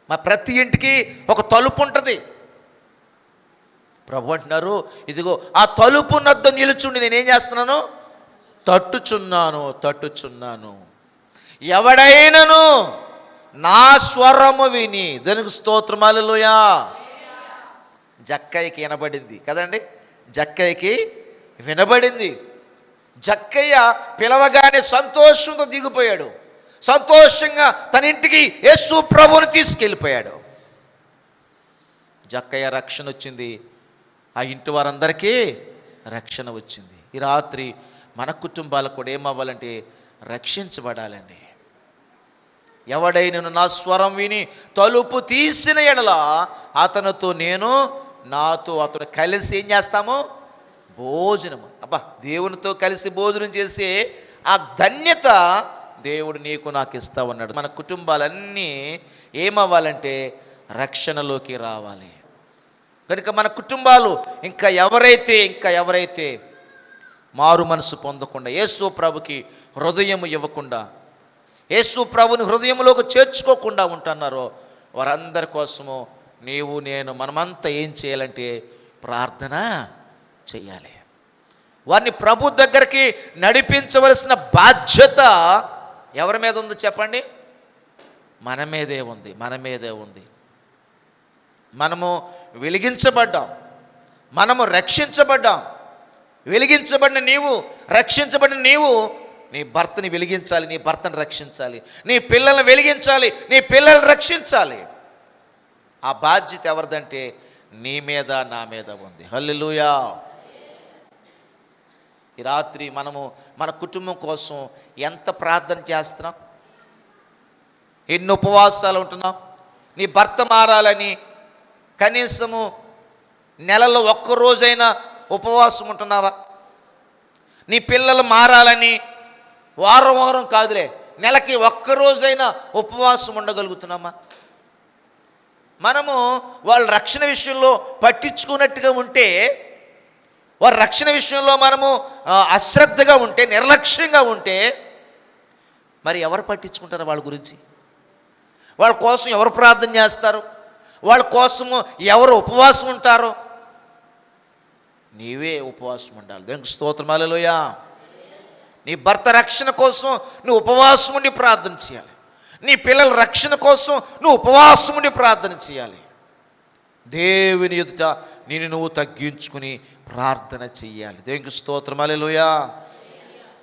మా ప్రతి ఇంటికి ఒక తలుపు ఉంటుంది. ప్రభు అంటున్నారు, ఇదిగో ఆ తలుపు నద్ద నిలుచుండి నేనేం చేస్తున్నాను, తట్టుచున్నాను. ఎవడైనను నా స్వరము విని, దానికి స్తోత్రం హల్లెలూయా. జక్కయ్యకి వినబడింది కదండి, జక్కయ్యకి వినబడింది. జక్కయ్య పిలవగానే సంతోషంతో దిగిపోయాడు. సంతోషంగా తన ఇంటికి యేసు ప్రభువుని తీసుకెళ్ళిపోయాడు. జక్కయ్య రక్షణ వచ్చింది, ఆ ఇంటి వారందరికీ రక్షణ వచ్చింది. ఈ రాత్రి మన కుటుంబాలకు కూడా ఏమవ్వాలంటే రక్షించబడాలండి. ఎవడైనను నా స్వరం విని తలుపు తీసిన ఎడల అతనితో నేను, నాతో అతను కలిసి ఏం చేస్తాము, భోజనము. అబ్బా, దేవునితో కలిసి భోజనం చేసే ఆ ధన్యత దేవుడు నీకు నాకు ఇస్తా ఉన్నాడు. మన కుటుంబాలన్నీ ఏమవ్వాలంటే రక్షణలోకి రావాలి. కనుక మన కుటుంబాలు ఇంకా ఎవరైతే మారు మనసు పొందకుండా, యేసు ప్రభుకి హృదయం ఇవ్వకుండా, యేసు ప్రభుని హృదయంలోకి చేర్చుకోకుండా ఉంటున్నారో వారందరి కోసము నీవు నేను మనమంతా ఏం చేయాలంటే ప్రార్థన చేయాలి. వారిని ప్రభు దగ్గరికి నడిపించవలసిన బాధ్యత ఎవరి మీద ఉంది చెప్పండి? మన మీదే ఉంది. మనము వెలిగించబడ్డాం, మనము రక్షించబడ్డాం. వెలిగించబడిన నీవు, రక్షించబడిన నీవు నీ భర్తని వెలిగించాలి, నీ భర్తను రక్షించాలి, నీ పిల్లల్ని వెలిగించాలి, నీ పిల్లల్ని రక్షించాలి. ఆ బాధ్యత ఎవరిదంటే నీ మీద నా మీద ఉంది. హల్లెలూయా. ఈ రాత్రి మనము మన కుటుంబం కోసం ఎంత ప్రార్థన చేస్తున్నాం, ఎన్ని ఉపవాసాలు ఉంటున్నాం. నీ భర్త మారాలని కనీసము నెలలో ఒక్కరోజైనా ఉపవాసం ఉంటున్నావా? నీ పిల్లలు మారాలని వారం కాదులే, నెలకి ఒక్కరోజైనా ఉపవాసం ఉండగలుగుతున్నామా? మనము వాళ్ళ రక్షణ విషయంలో పట్టించుకున్నట్టుగా ఉంటే, వారి రక్షణ విషయంలో మనము అశ్రద్ధగా ఉంటే, నిర్లక్ష్యంగా ఉంటే మరి ఎవరు పట్టించుకుంటారు వాళ్ళ గురించి? వాళ్ళ కోసం ఎవరు ప్రార్థన చేస్తారు? వాళ్ళ కోసము ఎవరు ఉపవాసం ఉంటారో? నీవే ఉపవాసం ఉండాలి. దేవునికి స్తోత్రం హల్లెలూయా. నీ భర్త రక్షణ కోసం నువ్వు ఉపవాసం ఉండి ప్రార్థన చేయాలి. నీ పిల్లల రక్షణ కోసం నువ్వు ఉపవాసం ఉండి ప్రార్థన చేయాలి. దేవుని ఎదుట నిన్ను నువ్వు తగ్గించుకుని ప్రార్థన చెయ్యాలి. దేవునికి స్తోత్రం హల్లెలూయా.